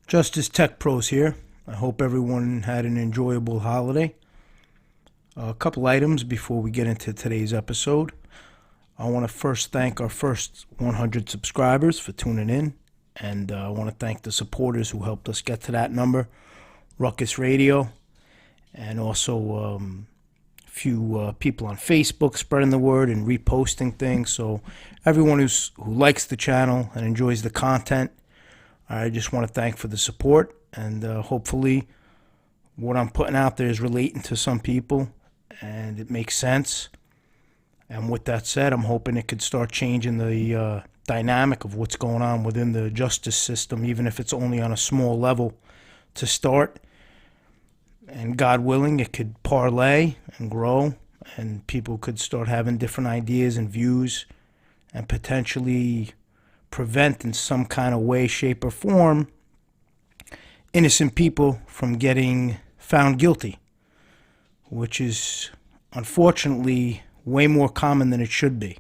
Justice Tech Pros here. I hope everyone had an enjoyable holiday. A couple items before we get into today's episode. I want to first thank our first 100 subscribers for tuning in, and I want to thank the supporters who helped us get to that number, Ruckus Radio, and also a few people on Facebook spreading the word and reposting things. So everyone who likes the channel and enjoys the content, I just want to thank for the support, and hopefully what I'm putting out there is relating to some people and it makes sense. And with that said, I'm hoping it could start changing the dynamic of what's going on within the justice system, even if it's only on a small level to start. And God willing, it could parlay and grow, and people could start having different ideas and views and potentially prevent in some kind of way, shape, or form innocent people from getting found guilty, which is unfortunately way more common than it should be.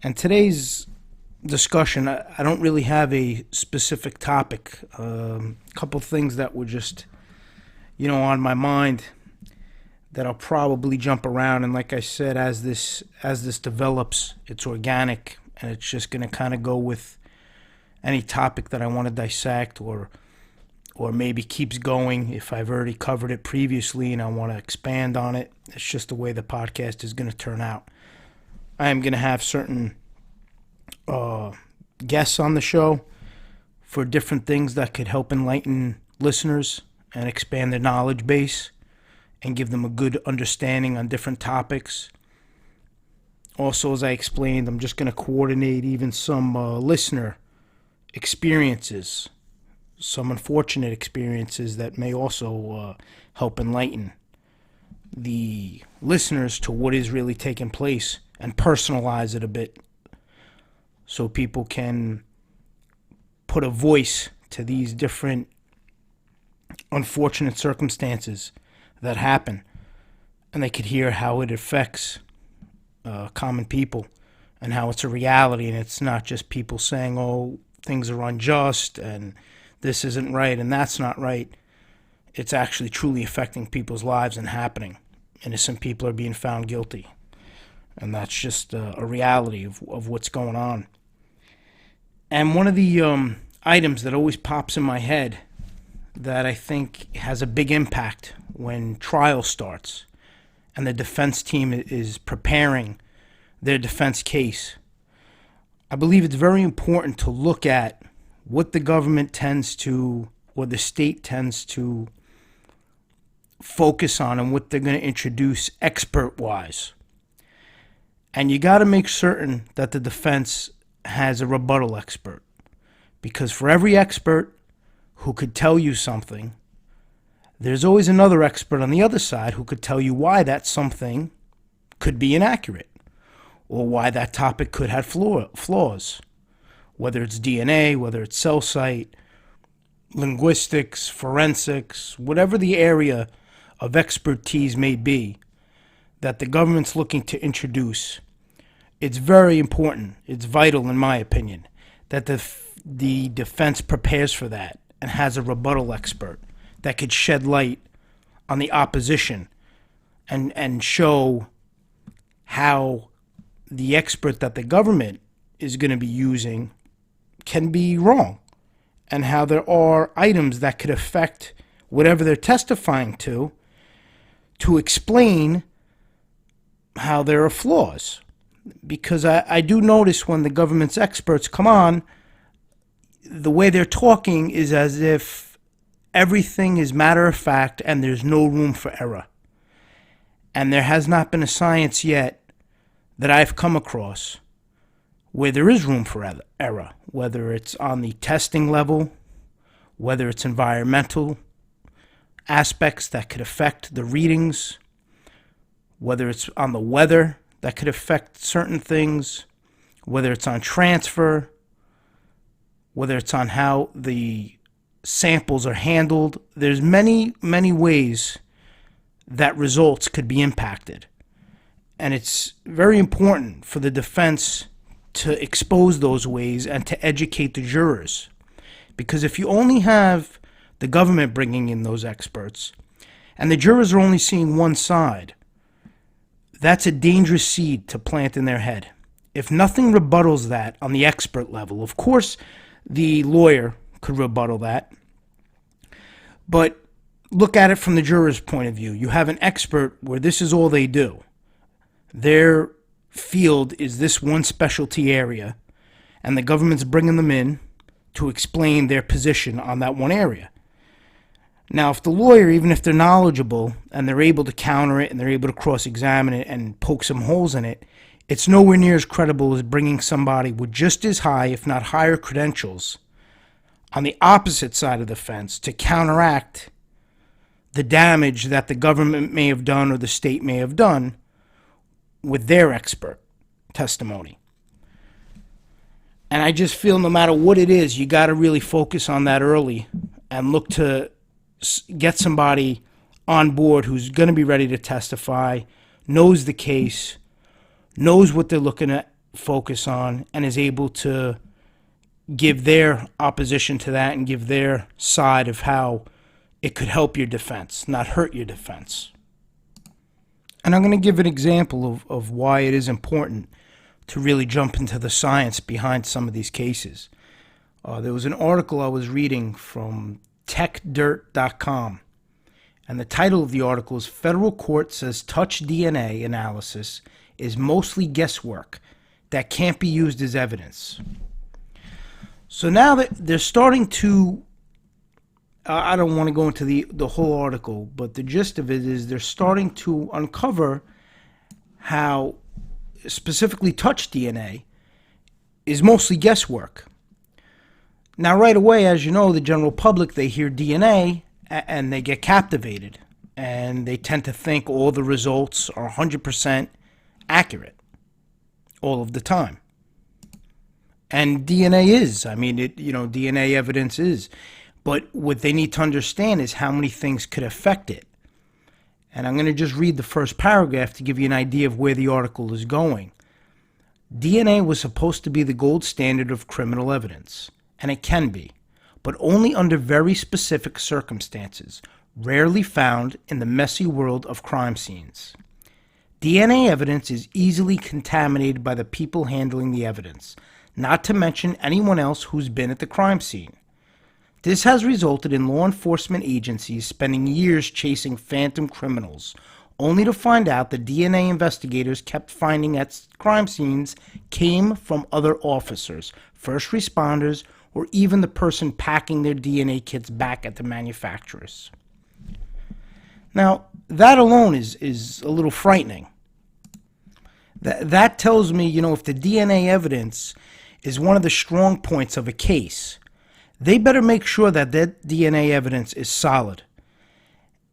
And today's discussion, I don't really have a specific topic. A couple things that were just, on my mind that I'll probably jump around. And like I said, as this develops, it's organic, and it's just going to kind of go with any topic that I want to dissect or maybe keeps going if I've already covered it previously and I want to expand on it. It's just the way the podcast is going to turn out. I am going to have certain guests on the show for different things that could help enlighten listeners and expand their knowledge base and give them a good understanding on different topics. Also, as I explained, I'm just going to coordinate even some listener experiences, some unfortunate experiences that may also help enlighten the listeners to what is really taking place and personalize it a bit so people can put a voice to these different unfortunate circumstances that happen, and they could hear how it affects common people and how it's a reality, and it's not just people saying, oh, things are unjust and this isn't right and that's not right. It's actually truly affecting people's lives and happening. Innocent people are being found guilty, and that's just a reality of what's going on. And one of the items that always pops in my head that I think has a big impact when trial starts and the defense team is preparing their defense case, I believe it's very important to look at what the government tends to, or the state tends to focus on and what they're going to introduce expert-wise. And you got to make certain that the defense has a rebuttal expert, because for every expert who could tell you something, there's always another expert on the other side who could tell you why that something could be inaccurate or why that topic could have flaws, whether it's DNA, whether it's cell site, linguistics, forensics, whatever the area of expertise may be that the government's looking to introduce. It's very important, it's vital in my opinion, that the defense prepares for that and has a rebuttal expert that could shed light on the opposition and show how the expert that the government is going to be using can be wrong, and how there are items that could affect whatever they're testifying to explain how there are flaws. Because I do notice when the government's experts come on, the way they're talking is as if everything is matter of fact and there's no room for error. And there has not been a science yet that I've come across where there is room for error, whether it's on the testing level, whether it's environmental aspects that could affect the readings, whether it's on the weather that could affect certain things, whether it's on transfer, whether it's on how the samples are handled. There's many, many ways that results could be impacted. And it's very important for the defense to expose those ways and to educate the jurors. Because if you only have the government bringing in those experts and the jurors are only seeing one side, that's a dangerous seed to plant in their head. If nothing rebuttals that on the expert level, of course the lawyer could rebuttal that, but look at it from the juror's point of view. You have an expert where this is all they do. Their field is this one specialty area, and the government's bringing them in to explain their position on that one area. Now, if the lawyer, even if they're knowledgeable and they're able to counter it and they're able to cross-examine it and poke some holes in it, it's nowhere near as credible as bringing somebody with just as high, if not higher, credentials on the opposite side of the fence to counteract the damage that the government may have done or the state may have done with their expert testimony. And I just feel no matter what it is, you got to really focus on that early and look to get somebody on board who's going to be ready to testify, knows the case, knows what they're looking to focus on, and is able to give their opposition to that and give their side of how it could help your defense, not hurt your defense. And I'm going to give an example of why it is important to really jump into the science behind some of these cases. There was an article I was reading from techdirt.com, and the title of the article is Federal Court Says Touch DNA Analysis is Mostly Guesswork That Can't Be Used as Evidence. So now that they're starting to, I don't want to go into the whole article, but the gist of it is they're starting to uncover how specifically touch DNA is mostly guesswork. Now, right away, as you know, the general public, they hear DNA and they get captivated, and they tend to think all the results are 100% accurate all of the time. And DNA is. I mean, DNA evidence is. But what they need to understand is how many things could affect it. And I'm going to just read the first paragraph to give you an idea of where the article is going. DNA was supposed to be the gold standard of criminal evidence, and it can be, but only under very specific circumstances, rarely found in the messy world of crime scenes. DNA evidence is easily contaminated by the people handling the evidence, not to mention anyone else who's been at the crime scene. This has resulted in law enforcement agencies spending years chasing phantom criminals, only to find out the DNA investigators kept finding at crime scenes came from other officers, first responders, or even the person packing their DNA kits back at the manufacturers. Now, that alone is a little frightening. That tells me, if the DNA evidence is one of the strong points of a case, they better make sure that DNA evidence is solid.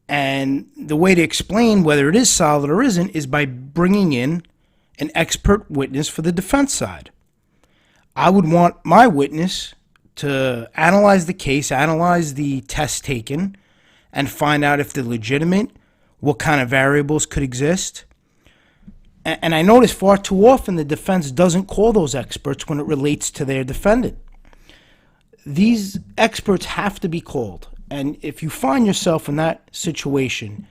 And the way to explain whether it is solid or isn't is by bringing in an expert witness for the defense side. I would want my witness to analyze the case, analyze the tests taken, and find out if they're legitimate, what kind of variables could exist. And I notice far too often the defense doesn't call those experts when it relates to their defendant. These experts have to be called. And if you find yourself in that situation,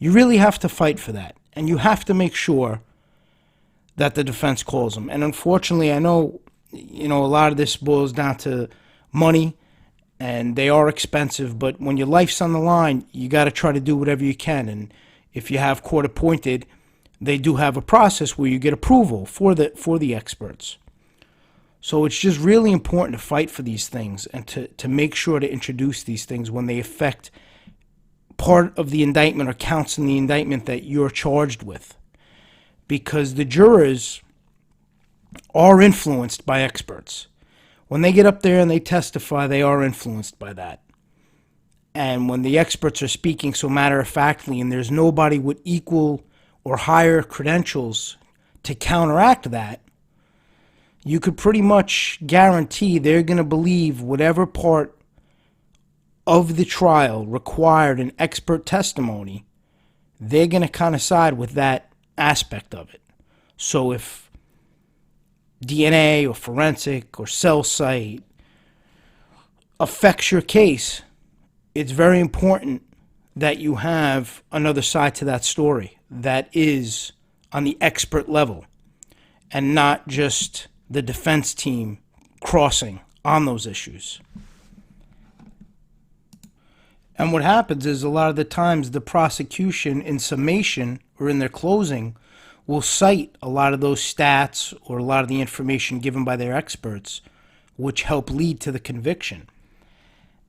you really have to fight for that. And you have to make sure that the defense calls them. And unfortunately, I know, a lot of this boils down to money, and they are expensive. But when your life's on the line, you got to try to do whatever you can. And if you have court appointed, they do have a process where you get approval for the experts. So it's just really important to fight for these things and to make sure to introduce these things when they affect part of the indictment or counts in the indictment that you're charged with. Because the jurors are influenced by experts. When they get up there and they testify, they are influenced by that. And when the experts are speaking so matter-of-factly and there's nobody with equal or higher credentials to counteract that, you could pretty much guarantee they're going to believe whatever part of the trial required an expert testimony, they're going to kind of side with that aspect of it. So if DNA or forensic or cell site affects your case, it's very important that you have another side to that story that is on the expert level and not just the defense team crossing on those issues. And what happens is a lot of the times the prosecution in summation or in their closing will cite a lot of those stats or a lot of the information given by their experts, which help lead to the conviction.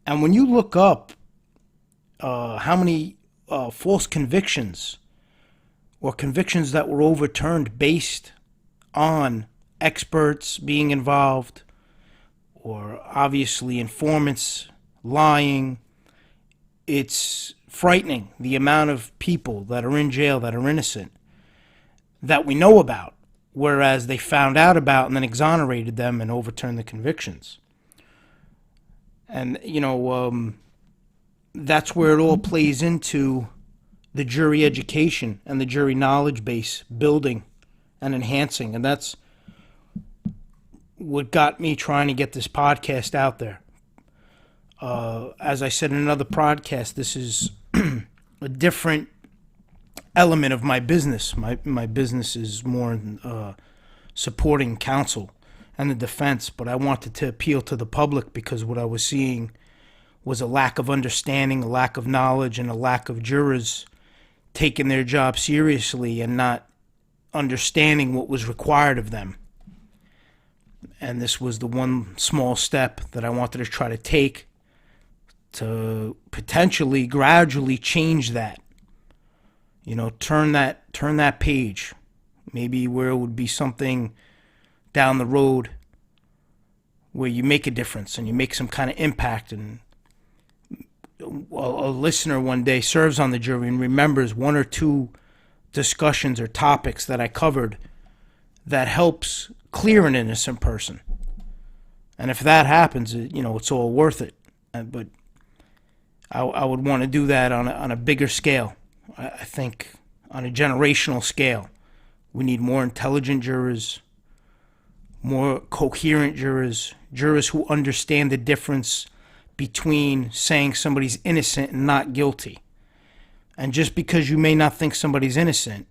And when you look up how many false convictions or convictions that were overturned based on experts being involved, or obviously informants lying, it's frightening the amount of people that are in jail that are innocent that we know about, whereas they found out about and then exonerated them and overturned the convictions. And, that's where it all plays into the jury education and the jury knowledge base building and enhancing. And that's what got me trying to get this podcast out there. As I said in another podcast, this is a different element of my business. My business is more supporting counsel and the defense, but I wanted to appeal to the public because what I was seeing was a lack of understanding, a lack of knowledge, and a lack of jurors taking their job seriously and not understanding what was required of them. And this was the one small step that I wanted to try to take to potentially gradually change that. Turn that page. Maybe where it would be something down the road where you make a difference and you make some kind of impact, and a listener one day serves on the jury and remembers one or two discussions or topics that I covered that helps clear an innocent person. And if that happens, it's all worth it. But I would want to do that on a bigger scale. I think on a generational scale. We need more intelligent jurors, more coherent jurors, jurors who understand the difference between saying somebody's innocent and not guilty. And just because you may not think somebody's innocent,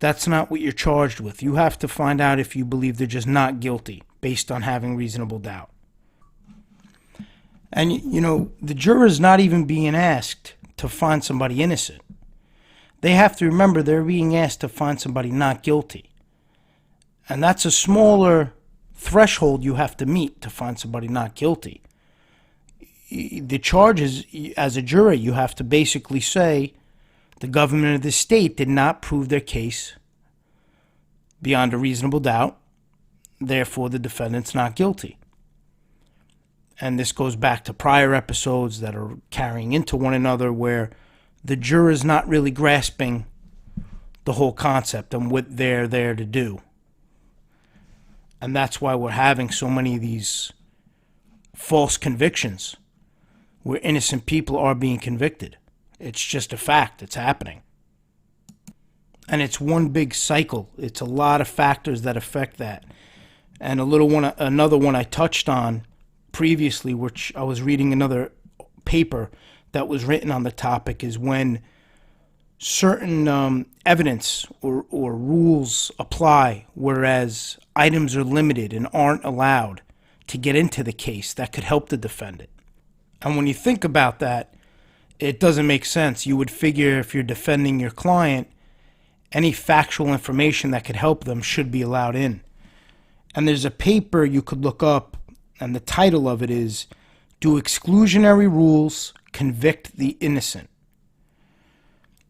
that's not what you're charged with. You have to find out if you believe they're just not guilty based on having reasonable doubt. And, the juror's not even being asked to find somebody innocent. They have to remember they're being asked to find somebody not guilty. And that's a smaller threshold you have to meet to find somebody not guilty. The charges, as a juror, you have to basically say the government of the state did not prove their case beyond a reasonable doubt, therefore the defendant's not guilty. And this goes back to prior episodes that are carrying into one another where the juror is not really grasping the whole concept and what they're there to do. And that's why we're having so many of these false convictions where innocent people are being convicted. It's just a fact. It's happening. And it's one big cycle. It's a lot of factors that affect that. And another one I touched on previously, which I was reading another paper that was written on the topic, is when certain evidence or rules apply, whereas items are limited and aren't allowed to get into the case that could help the defendant. And when you think about that, it doesn't make sense. You would figure if you're defending your client, any factual information that could help them should be allowed in. And there's a paper you could look up, and the title of it is, "Do Exclusionary Rules Convict the Innocent?"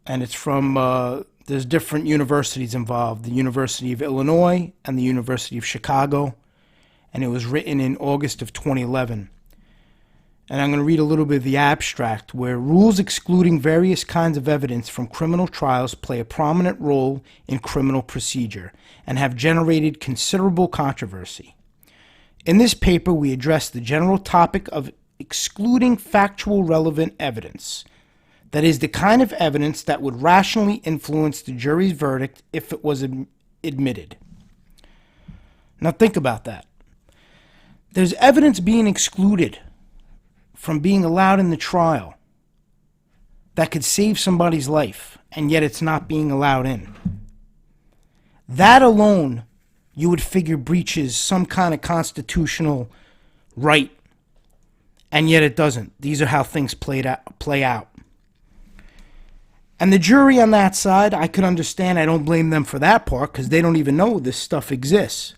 And it's from, there's different universities involved, the University of Illinois and the University of Chicago, and it was written in August of 2011. And I'm going to read a little bit of the abstract, where rules excluding various kinds of evidence from criminal trials play a prominent role in criminal procedure and have generated considerable controversy. In this paper, we address the general topic of excluding factual relevant evidence. That is, the kind of evidence that would rationally influence the jury's verdict if it was admitted. Now think about that. There's evidence being excluded from being allowed in the trial that could save somebody's life, and yet it's not being allowed in. That alone, you would figure breaches some kind of constitutional right, and yet it doesn't. These are how things play out. And the jury on that side, I could understand. I don't blame them for that part, because they don't even know this stuff exists.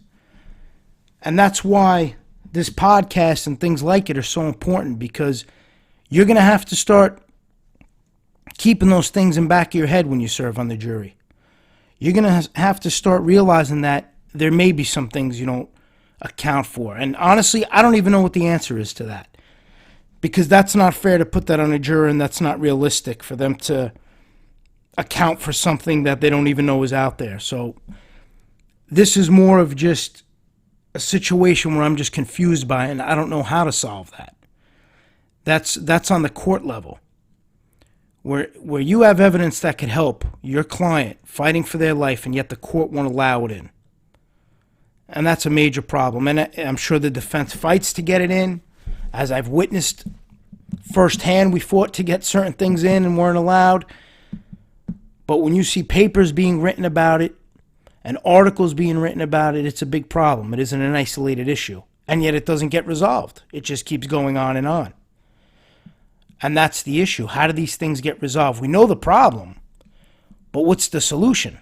And that's why this podcast and things like it are so important, because you're going to have to start keeping those things in back of your head when you serve on the jury. You're going to have to start realizing that there may be some things you don't account for. And honestly, I don't even know what the answer is to that, because that's not fair to put that on a jury, and that's not realistic for them to account for something that they don't even know is out there. So this is more of just a situation where I'm just confused by it, and I don't know how to solve that. That's on the court level, where you have evidence that could help your client fighting for their life, and yet the court won't allow it in. And that's a major problem. And I'm sure the defense fights to get it in. As I've witnessed firsthand, we fought to get certain things in and weren't allowed. But when you see papers being written about it and articles being written about it, it's a big problem. It isn't an isolated issue. And yet it doesn't get resolved. It just keeps going on and on. And that's the issue. How do these things get resolved? We know the problem, but what's the solution?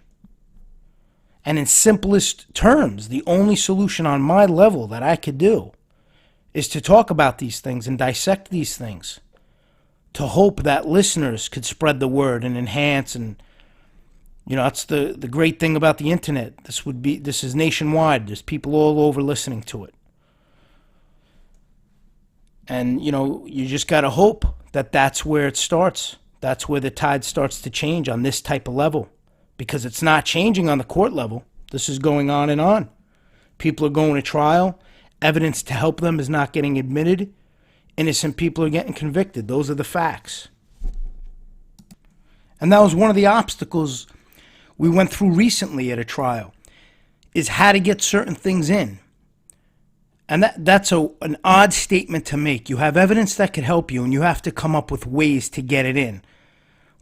And in simplest terms, the only solution on my level that I could do is to talk about these things and dissect these things, to hope that listeners could spread the word and enhance. And that's the great thing about the internet. This is nationwide. There's people all over listening to it. And, you just got to hope that that's where it starts. That's where the tide starts to change on this type of level. Because it's not changing on the court level. This is going on and on. People are going to trial. Evidence to help them is not getting admitted. Innocent people are getting convicted. Those are the facts. And that was one of the obstacles we went through recently at a trial, is how to get certain things in. And that's an odd statement to make. You have evidence that could help you, and you have to come up with ways to get it in,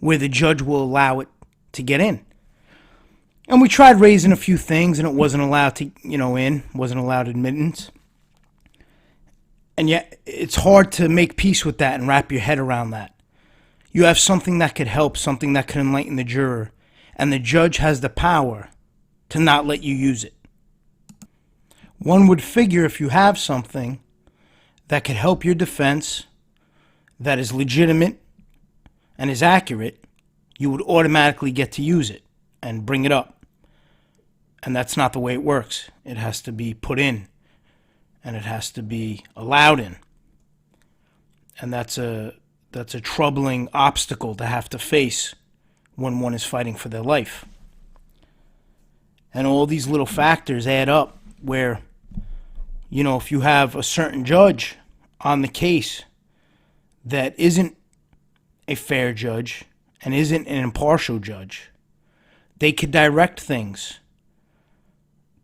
where the judge will allow it to get in. And we tried raising a few things, and it wasn't allowed to, wasn't allowed admittance. And yet, it's hard to make peace with that and wrap your head around that. You have something that could help, something that could enlighten the juror, and the judge has the power to not let you use it. One would figure if you have something that could help your defense, that is legitimate and is accurate, you would automatically get to use it and bring it up. And that's not the way it works. It has to be put in, and it has to be allowed in. And that's a troubling obstacle to have to face when one is fighting for their life. And all these little factors add up where, if you have a certain judge on the case that isn't a fair judge and isn't an impartial judge, they could direct things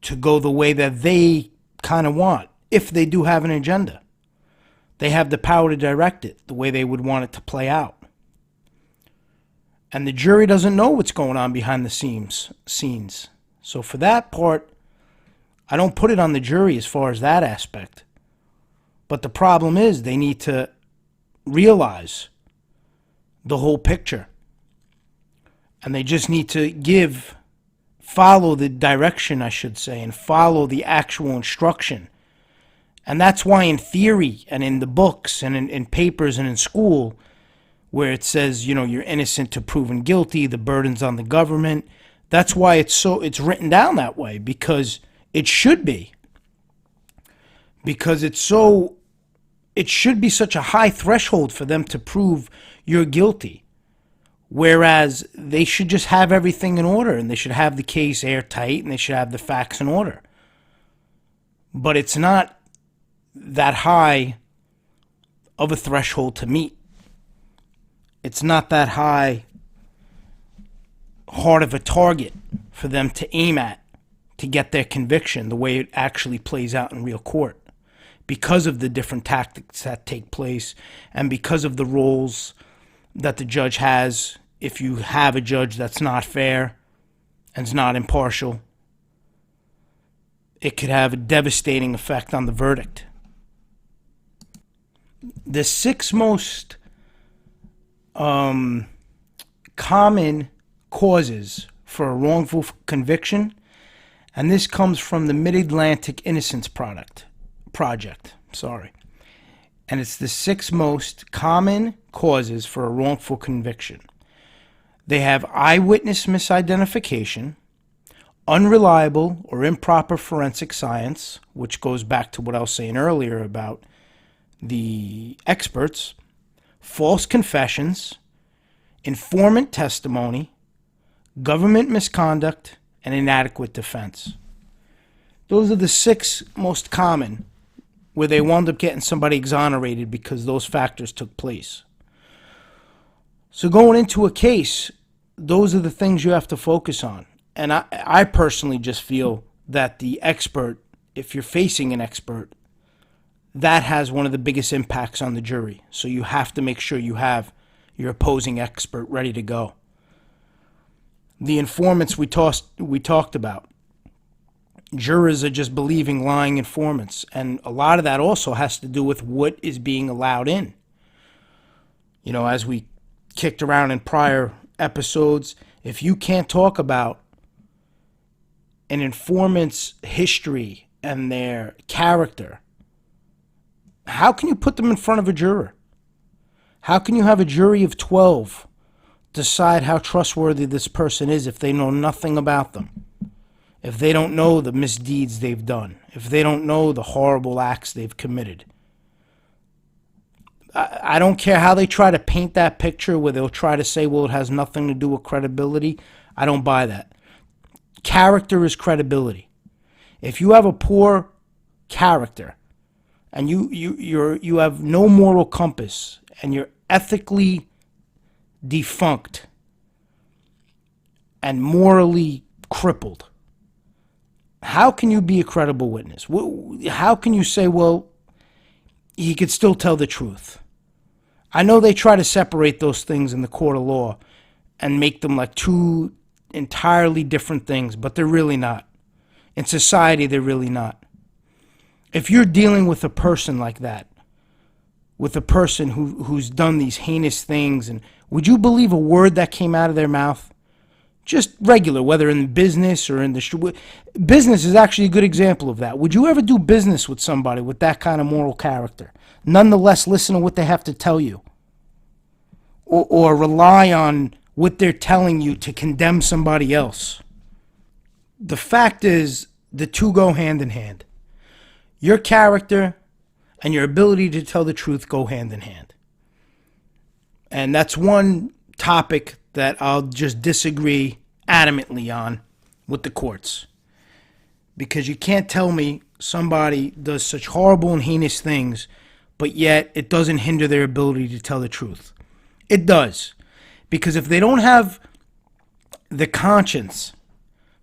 to go the way that they kind of want. If they do have an agenda, they have the power to direct it the way they would want it to play out. And the jury doesn't know what's going on behind the scenes. So for that part, I don't put it on the jury as far as that aspect. But the problem is they need to realize the whole picture. And they just need to follow the direction, I should say, and follow the actual instruction. And that's why in theory and in the books and in papers and in school, where it says, you're innocent to proven guilty, the burden's on the government, that's why it's written down that way, because it should be. Because it should be such a high threshold for them to prove you're guilty. Whereas they should just have everything in order, and they should have the case airtight, and they should have the facts in order. But it's not that high of a threshold to meet. It's not that hard of a target for them to aim at to get their conviction the way it actually plays out in real court. because of the different tactics that take place and because of the roles that the judge has. If you have a judge that's not fair and is not impartial, it could have a devastating effect on the verdict. The 6 most common causes for a wrongful conviction, and this comes from the Mid-Atlantic Innocence Project. And it's the 6 most common causes for a wrongful conviction. They have eyewitness misidentification, unreliable or improper forensic science, which goes back to what I was saying earlier about the experts, false confessions, informant testimony, government misconduct, and inadequate defense. Those are the 6 most common where they wound up getting somebody exonerated because those factors took place. So going into a case, those are the things you have to focus on. And I personally just feel that the expert, if you're facing an expert, that has one of the biggest impacts on the jury. So you have to make sure you have your opposing expert ready to go. The informants we talked about. Jurors are just believing lying informants. And a lot of that also has to do with what is being allowed in. You know, as we kicked around in prior episodes, if you can't talk about an informant's history and their character, how can you put them in front of a juror? How can you have a jury of 12 decide how trustworthy this person is if they know nothing about them? If they don't know the misdeeds they've done, if they don't know the horrible acts they've committed. I don't care how they try to paint that picture where they'll try to say, well, it has nothing to do with credibility. I don't buy that. Character is credibility. If you have a poor character and you have no moral compass and you're ethically defunct and morally crippled, how can you be a credible witness? How can you say, well, he could still tell the truth? I know they try to separate those things in the court of law and make them like 2 entirely different things, but they're really not. In society, they're really not. If you're dealing with a person like that, with a person who's done these heinous things, and would you believe a word that came out of their mouth? Just regular, whether in business or in the business is actually a good example of that. Would you ever do business with somebody with that kind of moral character? Nonetheless, listen to what they have to tell you, or rely on what they're telling you to condemn somebody else. The fact is, the 2 go hand in hand. Your character and your ability to tell the truth go hand in hand. And that's one topic that I'll just disagree adamantly on with the courts. Because you can't tell me somebody does such horrible and heinous things, but yet it doesn't hinder their ability to tell the truth. It does. Because if they don't have the conscience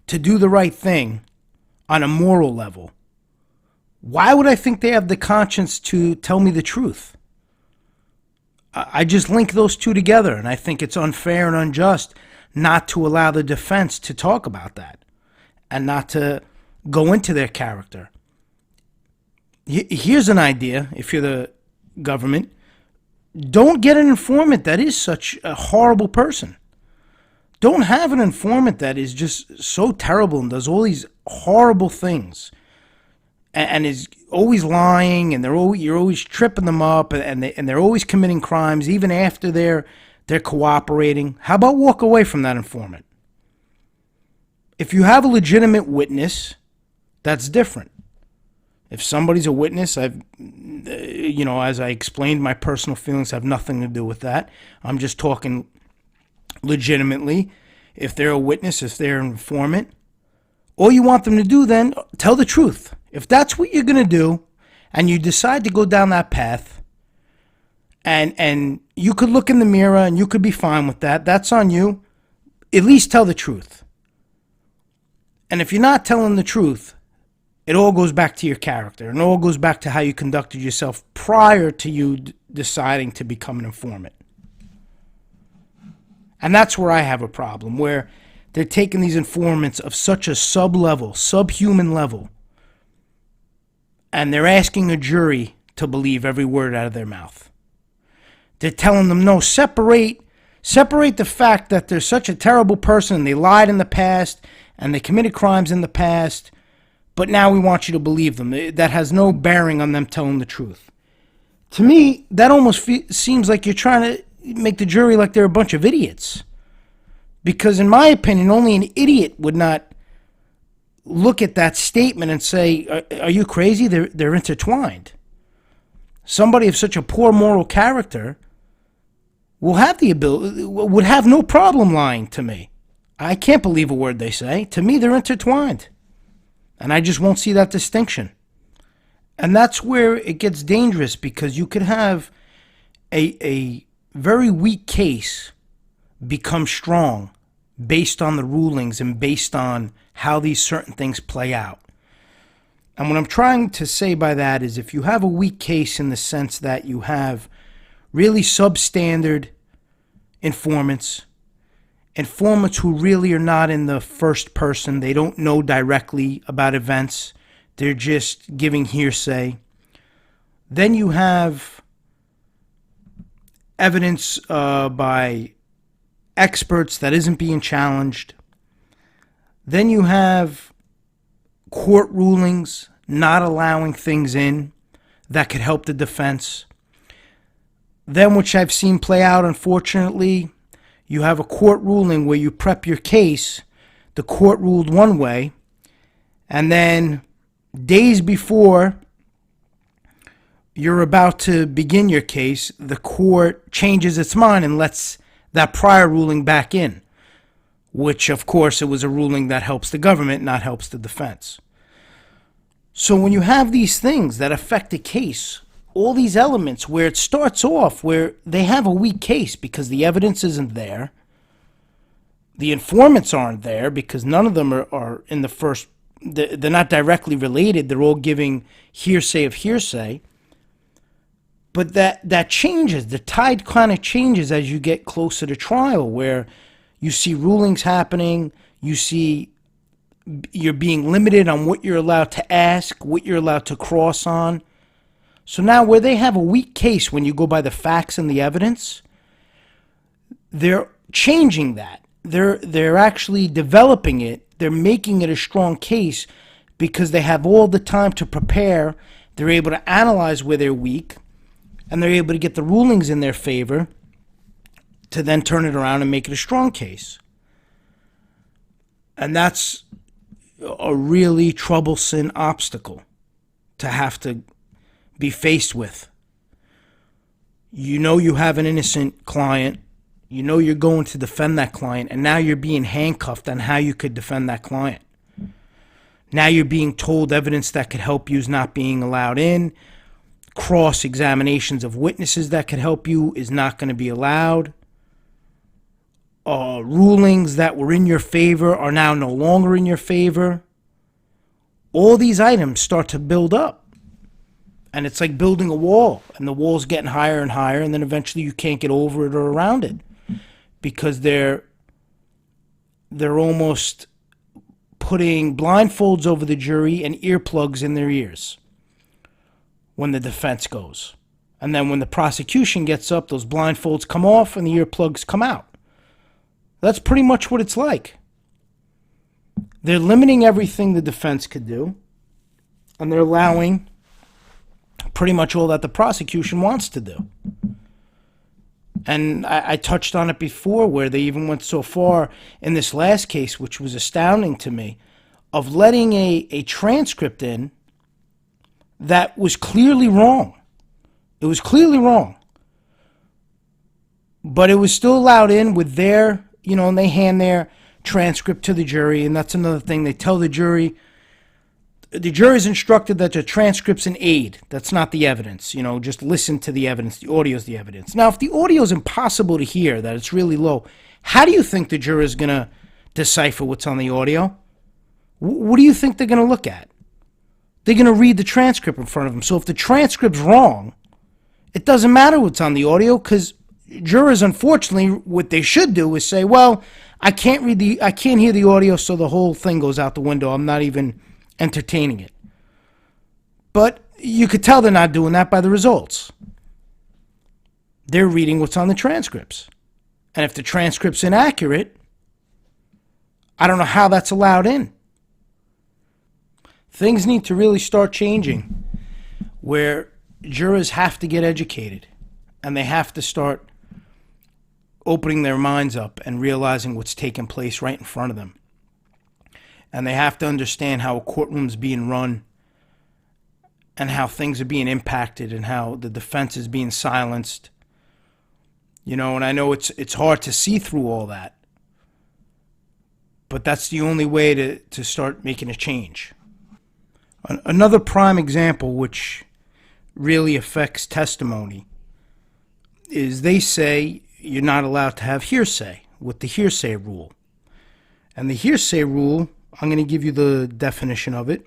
to do the right thing on a moral level, why would I think they have the conscience to tell me the truth? I just link those 2 together, and I think it's unfair and unjust not to allow the defense to talk about that and not to go into their character. Here's an idea, if you're the government. Don't get an informant that is such a horrible person. Don't have an informant that is just so terrible and does all these horrible things and is always lying, and you're always tripping them up, and they're always committing crimes even after they're cooperating. How about walk away from that informant? If you have a legitimate witness, that's different. If somebody's a witness, as I explained, my personal feelings have nothing to do with that. I'm just talking legitimately. If they're a witness, if they're an informant, all you want them to do then, tell the truth. If that's what you're going to do, and you decide to go down that path, and you could look in the mirror and you could be fine with that, that's on you. At least tell the truth. And if you're not telling the truth, It all goes back to your character, and it all goes back to how you conducted yourself prior to you deciding to become an informant. And that's where I have a problem, where they're taking these informants of such a sub-level, subhuman level, and they're asking a jury to believe every word out of their mouth. They're telling them, no, separate the fact that they're such a terrible person, and they lied in the past, and they committed crimes in the past, but now we want you to believe them. That has no bearing on them telling the truth. To me, that almost seems like you're trying to make the jury like they're a bunch of idiots. Because in my opinion, only an idiot would not look at that statement and say, are you crazy? They're intertwined. Somebody of such a poor moral character would have no problem lying to me. I can't believe a word they say. To me, they're intertwined. And I just won't see that distinction. And that's where it gets dangerous, because you could have a very weak case become strong based on the rulings and based on how these certain things play out. And what I'm trying to say by that is, if you have a weak case in the sense that you have really substandard informants who really are not in the first person, they don't know directly about events, they're just giving hearsay. Then you have evidence by experts that isn't being challenged. Then you have court rulings not allowing things in that could help the defense. Then, which I've seen play out, unfortunately, you have a court ruling where you prep your case, the court ruled one way, and then days before you're about to begin your case, the court changes its mind and lets that prior ruling back in, which, of course, it was a ruling that helps the government, not helps the defense. So when you have these things that affect a case, all these elements where it starts off where they have a weak case because the evidence isn't there, the informants aren't there because none of them are in the first, they're not directly related, they're all giving hearsay of hearsay. But that changes, the tide kind of changes as you get closer to trial, where you see rulings happening, you see you're being limited on what you're allowed to ask, what you're allowed to cross on. So now where they have a weak case when you go by the facts and the evidence, they're changing that. They're actually developing it. They're making it a strong case because they have all the time to prepare. They're able to analyze where they're weak, and they're able to get the rulings in their favor to then turn it around and make it a strong case. And that's a really troublesome obstacle to have to be faced with. You know you have an innocent client. You know you're going to defend that client, and now you're being handcuffed on how you could defend that client. Now you're being told evidence that could help you is not being allowed in. Cross-examinations of witnesses that could help you is not going to be allowed. Rulings that were in your favor are now no longer in your favor. All these items start to build up. And it's like building a wall, and the wall's getting higher and higher, and then eventually you can't get over it or around it because they're almost putting blindfolds over the jury and earplugs in their ears when the defense goes. And then when the prosecution gets up, those blindfolds come off and the earplugs come out. That's pretty much what it's like. They're limiting everything the defense could do, and they're allowing pretty much all that the prosecution wants to do. And I touched on it before, where they even went so far in this last case, which was astounding to me, of letting a transcript in that was clearly wrong. It was clearly wrong. But it was still allowed in with their, and they hand their transcript to the jury, and that's another thing. They tell the jury is instructed that the transcript's an aid. That's not the evidence. Just listen to the evidence. The audio's the evidence. Now, if the audio's impossible to hear, that it's really low, how do you think the juror is going to decipher what's on the audio? What do you think they're going to look at? they're going to read the transcript in front of them. So if the transcript's wrong, it doesn't matter what's on the audio, because jurors, unfortunately, what they should do is say, well, I can't hear the audio, so the whole thing goes out the window. I'm not even entertaining it. But you could tell they're not doing that by the results. They're reading what's on the transcripts. And if the transcript's inaccurate, I don't know how that's allowed in. Things need to really start changing where jurors have to get educated and they have to start opening their minds up and realizing what's taking place right in front of them. And they have to understand how a courtroom's being run and how things are being impacted and how the defense is being silenced. And I know it's hard to see through all that. But that's the only way to start making a change. Another prime example which really affects testimony is they say you're not allowed to have hearsay with the hearsay rule. And the hearsay rule, I'm going to give you the definition of it.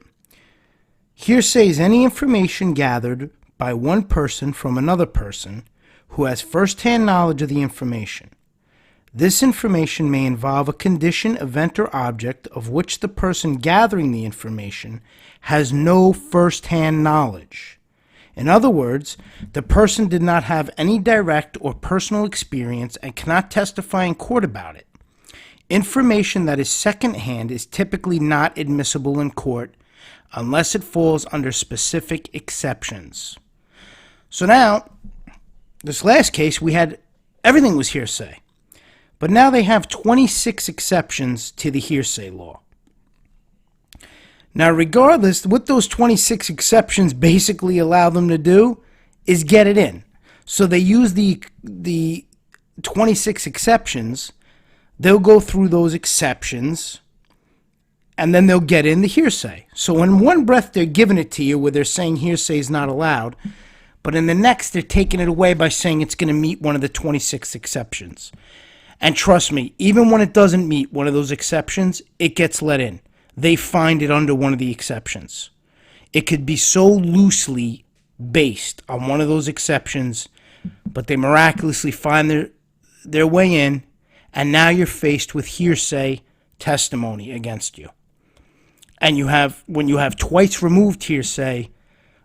Hearsay is any information gathered by one person from another person who has first-hand knowledge of the information. This information may involve a condition, event, or object of which the person gathering the information has no first-hand knowledge. In other words, the person did not have any direct or personal experience and cannot testify in court about it. Information that is second-hand is typically not admissible in court unless it falls under specific exceptions. So now, this last case, everything was hearsay. But now they have 26 exceptions to the hearsay law. Now, regardless, what those 26 exceptions basically allow them to do is get it in. So they use the 26 exceptions. They'll go through those exceptions, and then they'll get in the hearsay. So in one breath, they're giving it to you where they're saying hearsay is not allowed. But in the next, they're taking it away by saying it's going to meet one of the 26 exceptions. And trust me, even when it doesn't meet one of those exceptions, it gets let in. They find it under one of the exceptions. It could be so loosely based on one of those exceptions, but they miraculously find their way in, and now you're faced with hearsay testimony against you. And when you have twice removed hearsay,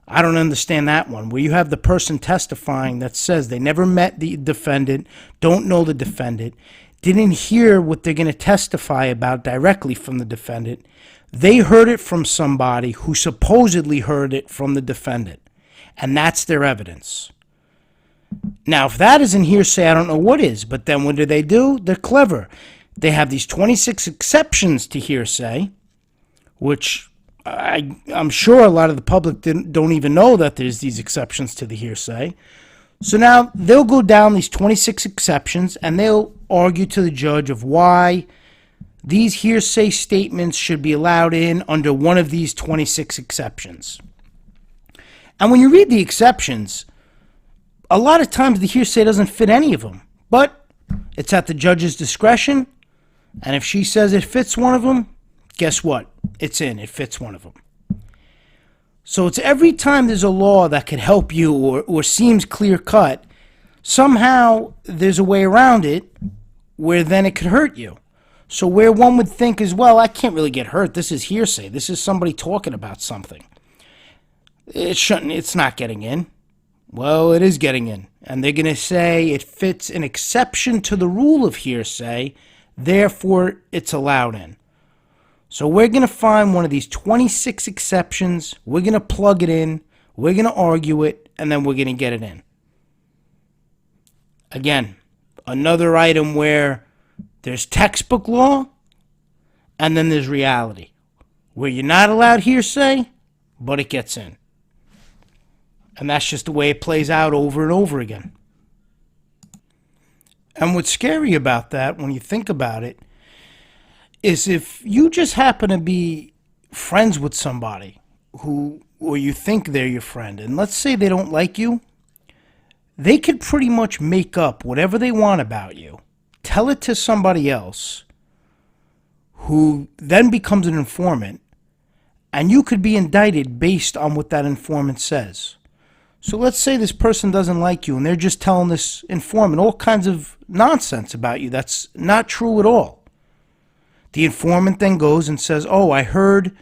I don't understand that one, where you have the person testifying that says they never met the defendant, don't know the defendant, didn't hear what they're going to testify about directly from the defendant. They heard it from somebody who supposedly heard it from the defendant, and that's their evidence. Now, if that isn't hearsay, I don't know what is, but then what do? They're clever. They have these 26 exceptions to hearsay, which I'm sure a lot of the public don't even know that there's these exceptions to the hearsay. So now they'll go down these 26 exceptions and they'll argue to the judge of why these hearsay statements should be allowed in under one of these 26 exceptions. And when you read the exceptions, a lot of times the hearsay doesn't fit any of them, but it's at the judge's discretion, and if she says it fits one of them, guess what? It's in. It fits one of them. So it's every time there's a law that could help you or seems clear-cut, somehow there's a way around it where then it could hurt you. So where one would think is, well, I can't really get hurt. This is hearsay. This is somebody talking about something. It's not getting in. Well, it is getting in. And they're going to say it fits an exception to the rule of hearsay, therefore it's allowed in. So we're going to find one of these 26 exceptions, we're going to plug it in, we're going to argue it, and then we're going to get it in. Again, another item where there's textbook law, and then there's reality, where you're not allowed hearsay, but it gets in. And that's just the way it plays out over and over again. And what's scary about that, when you think about it, is if you just happen to be friends with somebody or you think they're your friend, and let's say they don't like you, they could pretty much make up whatever they want about you, tell it to somebody else, who then becomes an informant, And you could be indicted based on what that informant says. So let's say this person doesn't like you and they're just telling this informant all kinds of nonsense about you that's not true at all. The informant then goes and says, oh, I heard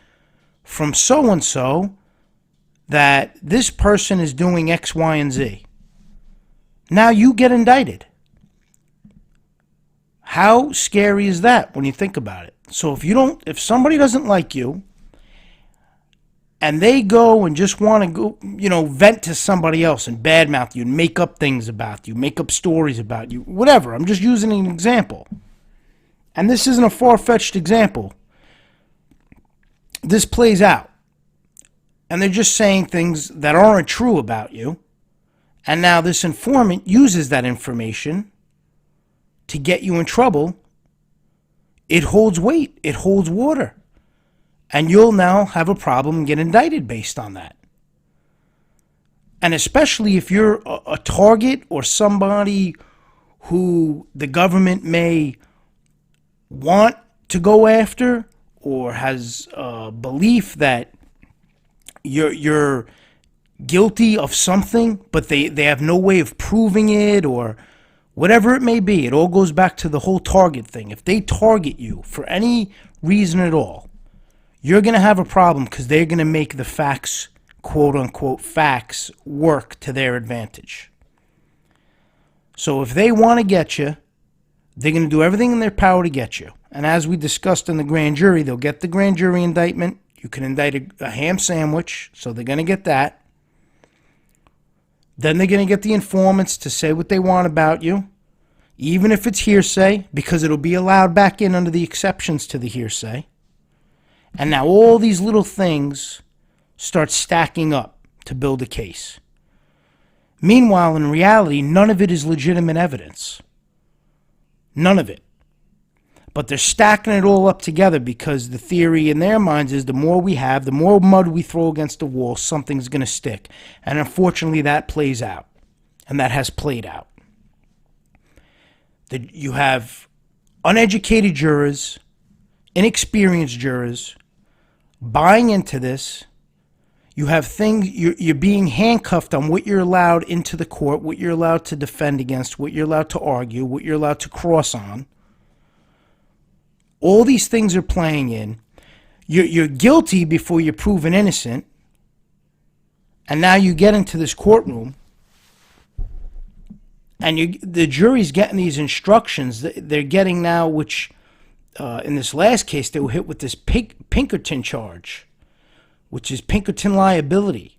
from so-and-so that this person is doing X, Y, and Z. Now you get indicted. How scary is that when you think about it? So if somebody doesn't like you and they go and just want to go, vent to somebody else and badmouth you and make up things about you, make up stories about you, whatever. I'm just using an example. And this isn't a far-fetched example. This plays out. And they're just saying things that aren't true about you. And now this informant uses that information to get you in trouble. It holds weight. It holds water. And you'll now have a problem and get indicted based on that. And especially if you're a target or somebody who the government may want to go after or has a belief that you're guilty of something, but they have no way of proving it or whatever it may be. It all goes back to the whole target thing. If they target you for any reason at all, you're going to have a problem because they're going to make the facts, quote-unquote facts, work to their advantage. So if they want to get you, they're going to do everything in their power to get you. And as we discussed in the grand jury, they'll get the grand jury indictment. You can indict a ham sandwich, so they're going to get that. Then they're going to get the informants to say what they want about you, even if it's hearsay, because it'll be allowed back in under the exceptions to the hearsay. And now all these little things start stacking up to build a case. Meanwhile, in reality, none of it is legitimate evidence. None of it. But they're stacking it all up together because the theory in their minds is the more we have, the more mud we throw against the wall, something's going to stick. And unfortunately, that plays out. And that has played out. You have uneducated jurors, inexperienced jurors, buying into this. You have things, you're being handcuffed on what you're allowed into the court, what you're allowed to defend against, what you're allowed to argue, what you're allowed to cross on. All these things are playing in. You're guilty before you're proven innocent. And now you get into this courtroom and the jury's getting these instructions. They're getting now, which in this last case, they were hit with this Pinkerton charge, which is Pinkerton liability,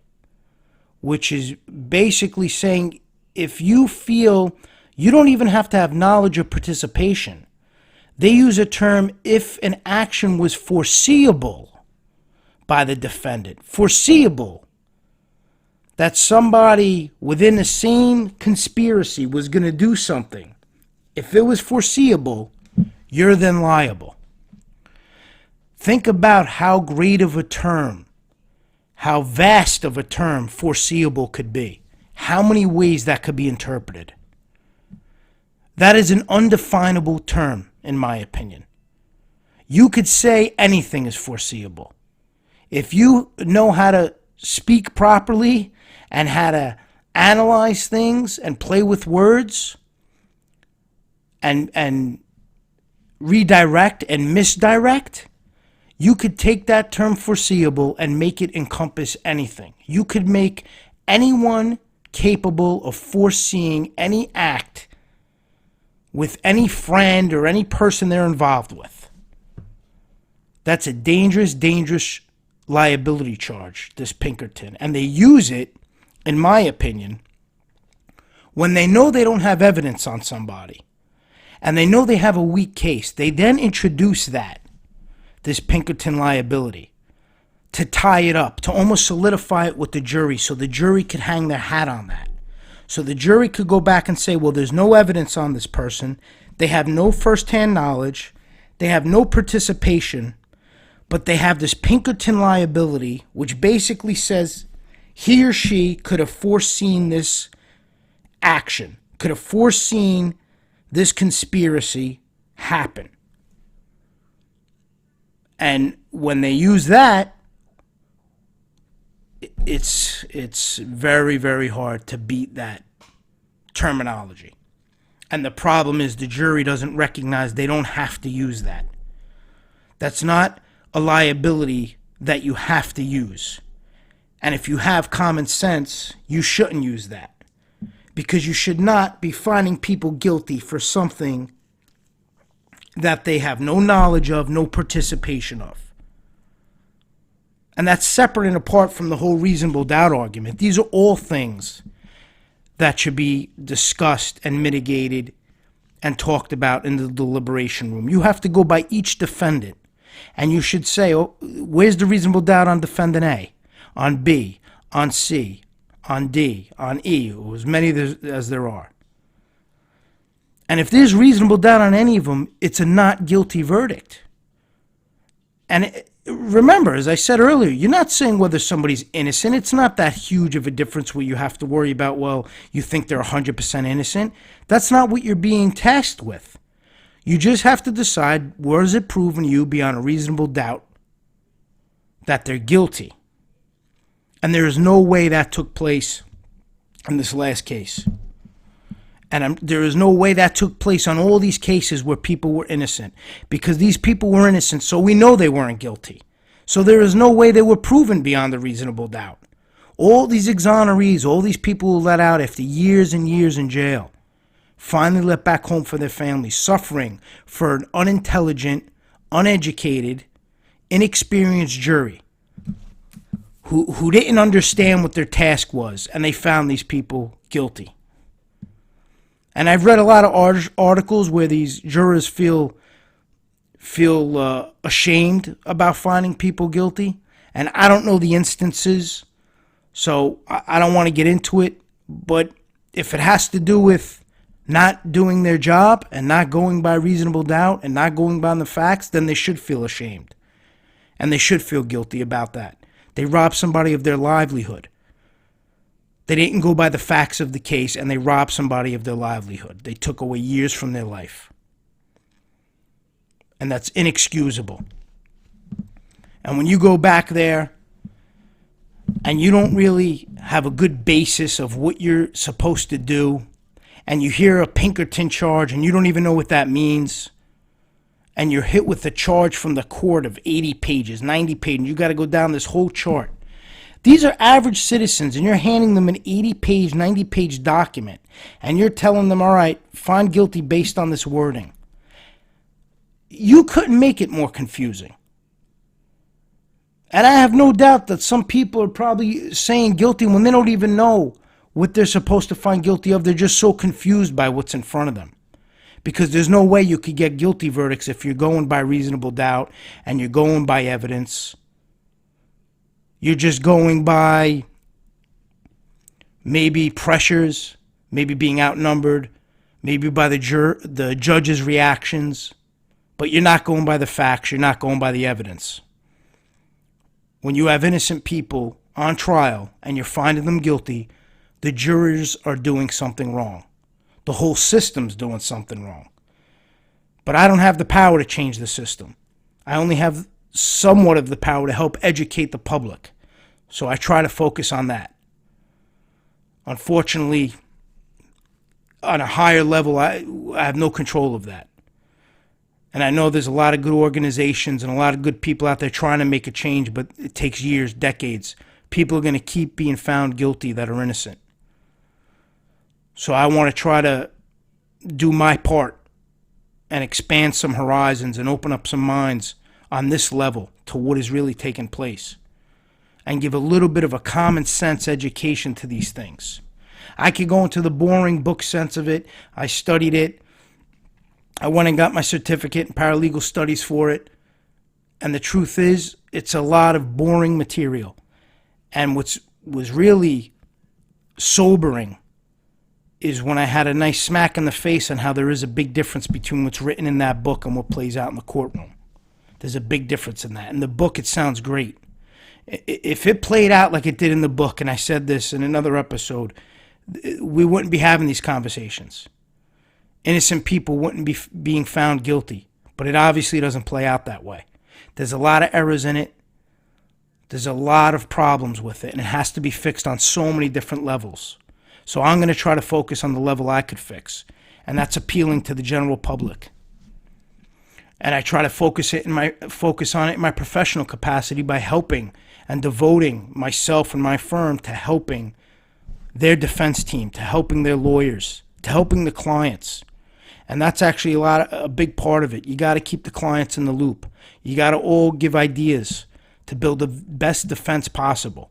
which is basically saying if you feel you don't even have to have knowledge or participation. They use a term, if an action was foreseeable by the defendant. Foreseeable. That somebody within the same conspiracy was going to do something. If it was foreseeable, you're then liable. Think about how great of a term, how vast of a term foreseeable could be. How many ways that could be interpreted. That is an undefinable term, in my opinion. You could say anything is foreseeable. If you know how to speak properly and how to analyze things and play with words and redirect and misdirect, you could take that term foreseeable and make it encompass anything. You could make anyone capable of foreseeing any act with any friend or any person they're involved with. That's a dangerous, dangerous liability charge, this Pinkerton. And they use it, in my opinion, when they know they don't have evidence on somebody and they know they have a weak case. They then introduce this Pinkerton liability, to tie it up, to almost solidify it with the jury so the jury could hang their hat on that. So the jury could go back and say, well, there's no evidence on this person. They have no firsthand knowledge. They have no participation. But they have this Pinkerton liability, which basically says he or she could have foreseen this action, could have foreseen this conspiracy happen. And when they use that, it's very, very hard to beat that terminology. And the problem is the jury doesn't recognize they don't have to use that. That's not a liability that you have to use. And if you have common sense, you shouldn't use that. Because you should not be finding people guilty for something that they have no knowledge of, no participation of. And that's separate and apart from the whole reasonable doubt argument. These are all things that should be discussed and mitigated and talked about in the deliberation room. You have to go by each defendant, and you should say, oh, where's the reasonable doubt on defendant A, on B, on C, on D, on E, or as many as there are. And if there's reasonable doubt on any of them, it's a not guilty verdict. And remember, as I said earlier, you're not saying whether somebody's innocent. It's not that huge of a difference where you have to worry about, well, you think they're 100% innocent. That's not what you're being tasked with. You just have to decide, where is it proven to you beyond a reasonable doubt that they're guilty? And there is no way that took place in this last case. And there is no way that took place on all these cases where people were innocent. Because these people were innocent, so we know they weren't guilty. So there is no way they were proven beyond a reasonable doubt. All these exonerees, all these people who let out after years and years in jail, finally let back home for their families, suffering for an unintelligent, uneducated, inexperienced jury who didn't understand what their task was, and they found these people guilty. And I've read a lot of articles where these jurors feel ashamed about finding people guilty. And I don't know the instances, so I don't want to get into it. But if it has to do with not doing their job and not going by reasonable doubt and not going by the facts, then they should feel ashamed. And they should feel guilty about that. They robbed somebody of their livelihood. They didn't go by the facts of the case, and they robbed somebody of their livelihood. They took away years from their life. And that's inexcusable. And when you go back there and you don't really have a good basis of what you're supposed to do, and you hear a Pinkerton charge and you don't even know what that means, and you're hit with a charge from the court of 80 pages, 90 pages, and you got to go down this whole chart. These are average citizens, and you're handing them an 80-page, 90-page document, and you're telling them, all right, find guilty based on this wording. You couldn't make it more confusing. And I have no doubt that some people are probably saying guilty when they don't even know what they're supposed to find guilty of. They're just so confused by what's in front of them. Because there's no way you could get guilty verdicts if you're going by reasonable doubt and you're going by evidence. You're just going by maybe pressures, maybe being outnumbered, maybe by the judge's reactions, but you're not going by the facts, you're not going by the evidence. When you have innocent people on trial and you're finding them guilty, the jurors are doing something wrong. The whole system's doing something wrong. But I don't have the power to change the system. I only have somewhat of the power to help educate the public. So I try to focus on that. Unfortunately, on a higher level, I have no control of that. And I know there's a lot of good organizations and a lot of good people out there trying to make a change, but it takes years, decades. People are going to keep being found guilty that are innocent. So I want to try to do my part and expand some horizons and open up some minds on this level to what is really taking place and give a little bit of a common sense education to these things. I could go into the boring book sense of it. I studied it. I went and got my certificate in paralegal studies for it. And the truth is, it's a lot of boring material. And what was really sobering is when I had a nice smack in the face on how there is a big difference between what's written in that book and what plays out in the courtroom. There's a big difference in that. In the book, it sounds great. If it played out like it did in the book, and I said this in another episode, we wouldn't be having these conversations. Innocent people wouldn't be being found guilty. But it obviously doesn't play out that way. There's a lot of errors in it. There's a lot of problems with it, and it has to be fixed on so many different levels. So I'm going to try to focus on the level I could fix, and that's appealing to the general public. And I try to focus on it in my professional capacity by helping and devoting myself and my firm to helping their defense team, to helping their lawyers, to helping the clients. And that's actually a big part of it. You got to keep the clients in the loop. You got to all give ideas to build the best defense possible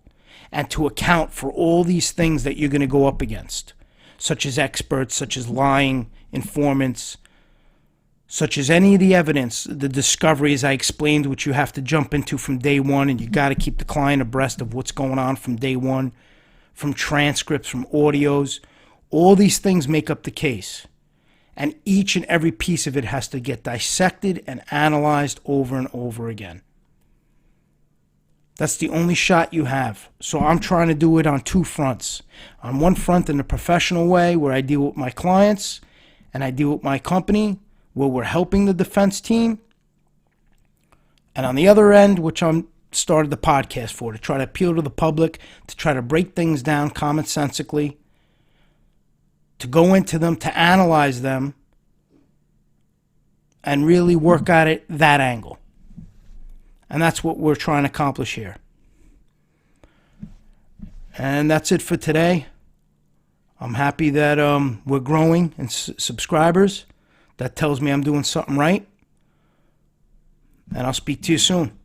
and to account for all these things that you're going to go up against, such as experts, such as lying, informants, such as any of the evidence, the discoveries I explained, which you have to jump into from day one, and you got to keep the client abreast of what's going on from day one, from transcripts, from audios. All these things make up the case. And each and every piece of it has to get dissected and analyzed over and over again. That's the only shot you have. So I'm trying to do it on two fronts. On one front, in a professional way, where I deal with my clients and I deal with my company, where we're helping the defense team. And on the other end, which I'm started the podcast for, to try to appeal to the public, to try to break things down commonsensically, to go into them, to analyze them, and really work at it that angle. And that's what we're trying to accomplish here. And that's it for today. I'm happy that we're growing in subscribers. That tells me I'm doing something right. And I'll speak to you soon.